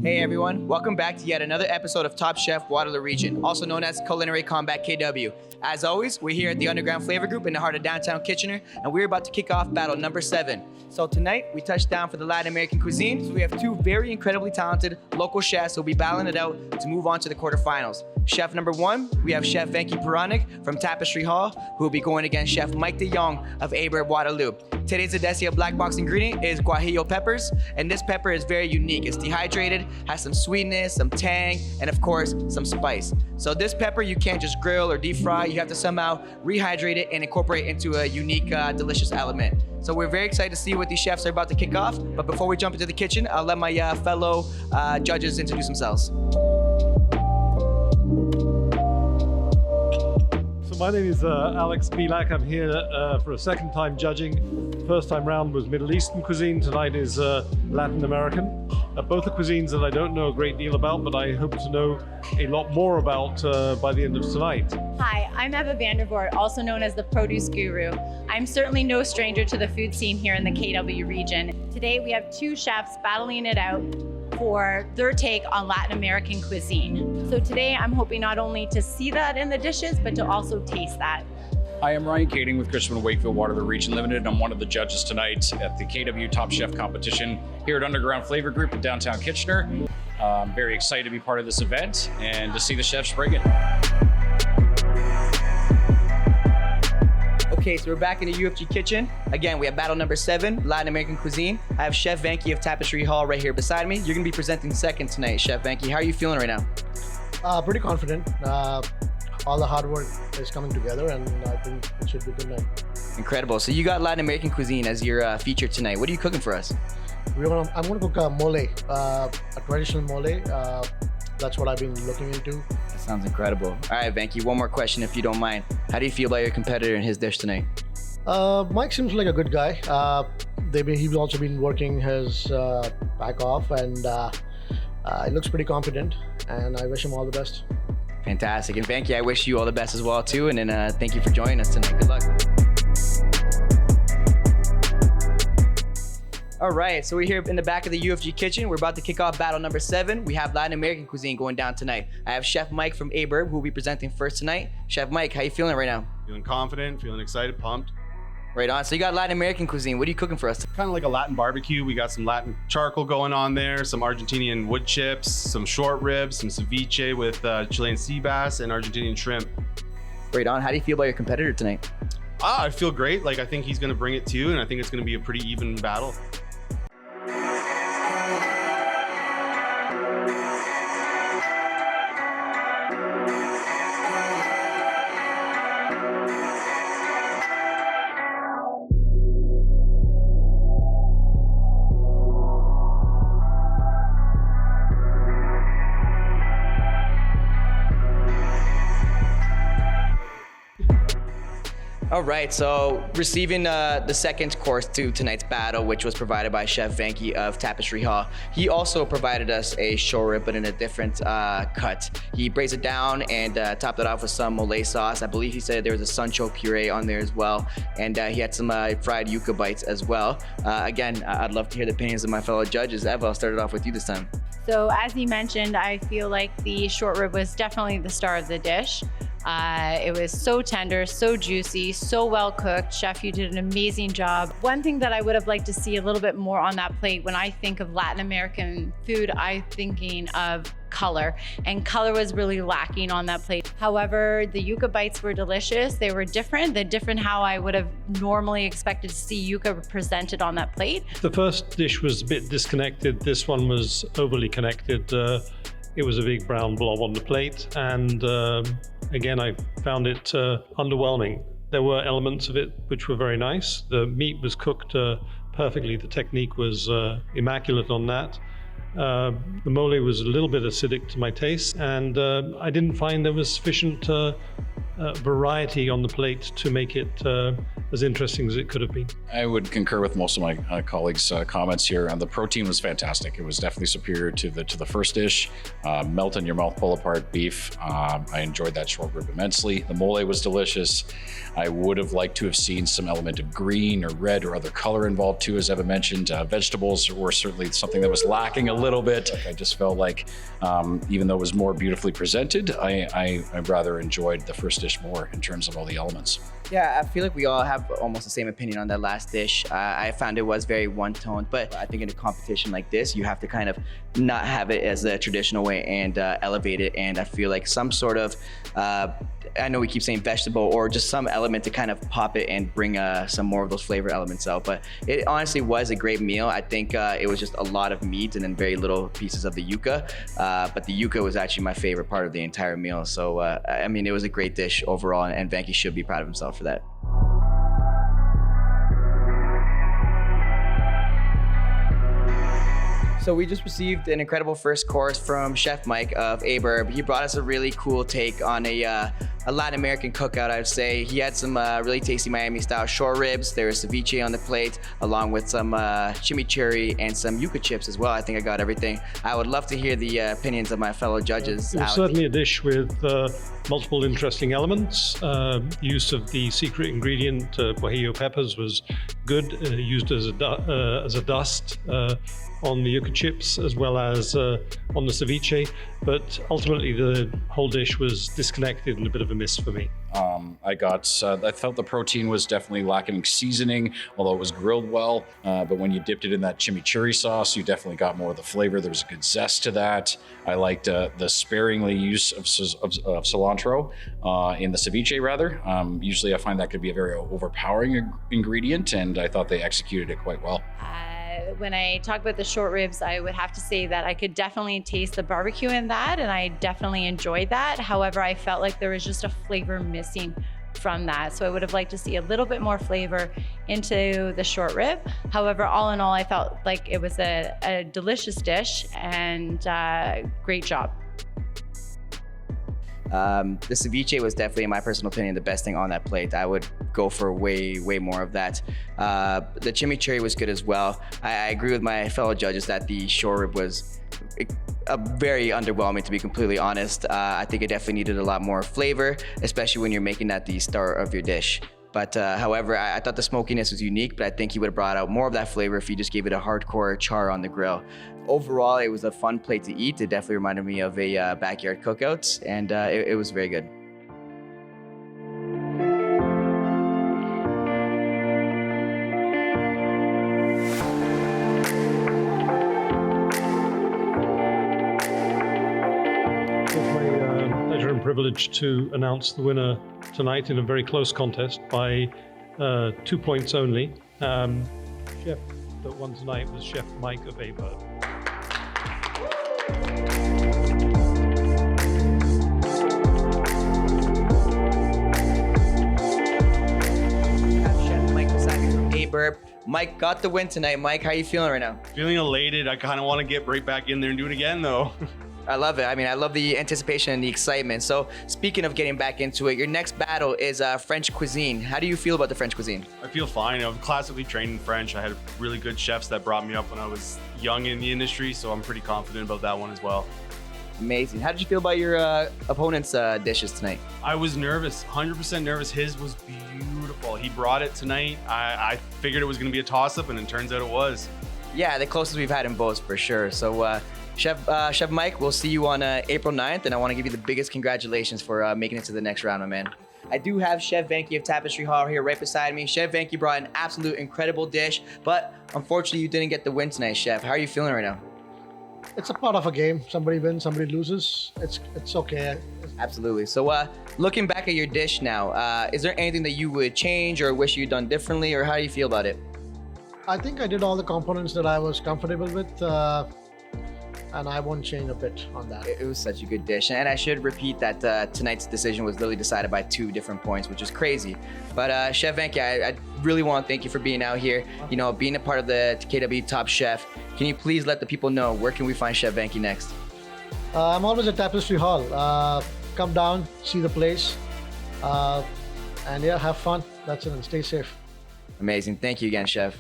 Hey everyone, welcome back to yet another episode of Topchef Waterloo Region, also known as Culinary Combat KW. As always, we're here at the Underground Flavor Group in the heart of downtown Kitchener, and we're about to kick off battle number 7. So tonight, we touched down for the Latin American cuisine, so we have two very incredibly talented local chefs who will be battling it out to move on to the quarterfinals. Chef number 1, we have Chef Venky Puranik from Tapestry Hall, who will be going against Chef Mike de Jonge of Evva, Waterloo. Today's Adesia black box ingredient is Guajillo peppers, and this pepper is very unique. It's dehydrated, has some sweetness, some tang, and of course, some spice. So this pepper you can't just grill or deep fry, you have to somehow rehydrate it and incorporate it into a unique, delicious element. So we're very excited to see what these chefs are about to kick off, but before we jump into the kitchen, I'll let my fellow judges introduce themselves. My name is Alex Bielak. I'm here for a second time judging. First time round was Middle Eastern cuisine. Tonight is Latin American. Both are cuisines that I don't know a great deal about, but I hope to know a lot more about by the end of tonight. Hi, I'm Evva Vandervoort, also known as the Produce Guru. I'm certainly no stranger to the food scene here in the KW region. Today we have two chefs battling it out for their take on Latin American cuisine. So today I'm hoping not only to see that in the dishes, but to also taste that. Hi, I'm Kaitting with Cuisine Wakefield Waterloo Region Limited. I'm one of the judges tonight at the KW Topchef competition here at Underground Flavor Group in downtown Kitchener. I'm very excited to be part of this event and to see the chefs bring it. Okay, so we're back in the UFG kitchen. Again, we have battle number 7, Latin American cuisine. I have Chef Venky of Tapestry Hall right here beside me. You're gonna be presenting second tonight, Chef Venky. How are you feeling right now? Pretty confident. All the hard work is coming together, and I think it should be a good night. Incredible. So you got Latin American cuisine as your feature tonight. What are you cooking for us? I'm gonna cook a mole, a traditional mole. That's what I've been looking into. That sounds incredible. All right, Venky, one more question if you don't mind. How do you feel about your competitor and his dish tonight? Mike seems like a good guy. He's also been working his back off, and he looks pretty confident, and I wish him all the best. Fantastic. And Venky, I wish you all the best as well too, and then thank you for joining us tonight. Good luck. All right, so we're here in the back of the UFG kitchen. We're about to kick off battle number 7. We have Latin American cuisine going down tonight. I have Chef Mike from Evva, who will be presenting first tonight. Chef Mike, how you feeling right now? Feeling confident, feeling excited, pumped. Right on. So you got Latin American cuisine. What are you cooking for us? Kind of like a Latin barbecue. We got some Latin charcoal going on there, some Argentinian wood chips, some short ribs, some ceviche with Chilean sea bass and Argentinian shrimp. Right on. How do you feel about your competitor tonight? I feel great. I think he's going to bring it too, and I think it's going to be a pretty even battle. All right, so receiving the second course to tonight's battle, which was provided by Chef Venky of Tapestry Hall. He also provided us a short rib, but in a different cut. He braised it down and topped it off with some mole sauce. I believe he said there was a suncho puree on there as well, and he had some fried yuca bites as well. Again, I'd love to hear the opinions of my fellow judges. Evva, I'll start it off with you this time. So as he mentioned, I feel like the short rib was definitely the star of the dish. It was so tender, so juicy, so well cooked. Chef, you did an amazing job. One thing that I would have liked to see a little bit more on that plate, when I think of Latin American food, I'm thinking of color, and color was really lacking on that plate. However, the yuca bites were delicious. They were different. They're different how I would have normally expected to see yuca presented on that plate. The first dish was a bit disconnected. This one was overly connected. It was a big brown blob on the plate, and again, I found it underwhelming. There were elements of it which were very nice. The meat was cooked perfectly. The technique was immaculate on that. The mole was a little bit acidic to my taste, and I didn't find there was sufficient variety on the plate to make it as interesting as it could have been. I would concur with most of my colleagues' comments here. The protein was fantastic. It was definitely superior to the first dish. Melt in your mouth, pull apart beef. I enjoyed that short rib immensely. The mole was delicious. I would have liked to have seen some element of green or red or other color involved too, as Evva mentioned. Vegetables were certainly something that was lacking a little bit. I just felt like, even though it was more beautifully presented, I rather enjoyed the first dish more in terms of all the elements. Yeah, I feel like we all have almost the same opinion on that last dish. I found it was very one-toned, but I think in a competition like this, you have to kind of not have it as the traditional way and elevate it. And I feel like some sort of, I know we keep saying vegetable, or just some element to kind of pop it and bring some more of those flavor elements out. But it honestly was a great meal. I think it was just a lot of meat and then very little pieces of the yuca. But the yuca was actually my favorite part of the entire meal. So, I mean, it was a great dish overall, and Venky should be proud of himself for that. So we just received an incredible first course from Chef Mike of Evva. He brought us a really cool take on a Latin American cookout, I'd say. He had some really tasty Miami-style short ribs. There was ceviche on the plate, along with some chimichurri and some yuca chips as well. I think I got everything. I would love to hear the opinions of my fellow judges. It was certainly a dish with multiple interesting elements. Use of the secret ingredient, Guajillo peppers, was good, used as a dust on the yuca chips as well as on the ceviche, but ultimately the whole dish was disconnected and a bit of a miss for me. I felt the protein was definitely lacking seasoning, although it was grilled well. But when you dipped it in that chimichurri sauce, you definitely got more of the flavor. There was a good zest to that. I liked the sparingly use of cilantro in the ceviche, rather. Usually I find that could be a very overpowering ingredient, and I thought they executed it quite well. When I talk about the short ribs, I would have to say that I could definitely taste the barbecue in that, and I definitely enjoyed that. However, I felt like there was just a flavor missing from that. So I would have liked to see a little bit more flavor into the short rib. However, all in all, I felt like it was a delicious dish, and great job. The ceviche was definitely, in my personal opinion, the best thing on that plate. I would go for way more of that. The chimichurri was good as well. I agree with my fellow judges that the short rib was very underwhelming, to be completely honest. I think it definitely needed a lot more flavor, especially when you're making that the star of your dish. But however, I thought the smokiness was unique, but I think he would have brought out more of that flavor if you just gave it a hardcore char on the grill. Overall, it was a fun plate to eat. It definitely reminded me of a backyard cookout, and it was very good. It's my pleasure and privilege to announce the winner tonight in a very close contest by 2 points only. Chef that won tonight was Chef Mike of Evva. Chef Mike beside me from Evva. Mike got the win tonight. Mike, how are you feeling right now? Feeling elated. I kind of want to get right back in there and do it again, though. I love it. I mean, I love the anticipation and the excitement. So speaking of getting back into it, your next battle is French cuisine. How do you feel about the French cuisine? I feel fine. I was classically trained in French. I had really good chefs that brought me up when I was young in the industry, so I'm pretty confident about that one as well. Amazing. How did you feel about your opponent's dishes tonight? I was nervous, 100% nervous. His was beautiful. He brought it tonight. I figured it was going to be a toss-up, and it turns out it was. Yeah, the closest we've had in both for sure. So Chef Mike, we'll see you on April 9th, and I want to give you the biggest congratulations for making it to the next round, my man. I do have Chef Venky of Tapestry Hall here right beside me. Chef Venky brought an absolute incredible dish, but unfortunately you didn't get the win tonight, Chef. How are you feeling right now? It's a part of a game. Somebody wins, somebody loses. It's okay. Absolutely. So looking back at your dish now, is there anything that you would change or wish you'd done differently, or how do you feel about it? I think I did all the components that I was comfortable with, and I won't change a bit on that. It was such a good dish, and I should repeat that tonight's decision was literally decided by 2 different points, which is crazy. But Chef Venky, I really want to thank you for being out here, being a part of the KW Top Chef. Can you please let the people know where can we find Chef Venky next? I'm always at Tapestry Hall. Come down, see the place, And yeah, have fun. That's it, and stay safe. Amazing. Thank you again, Chef.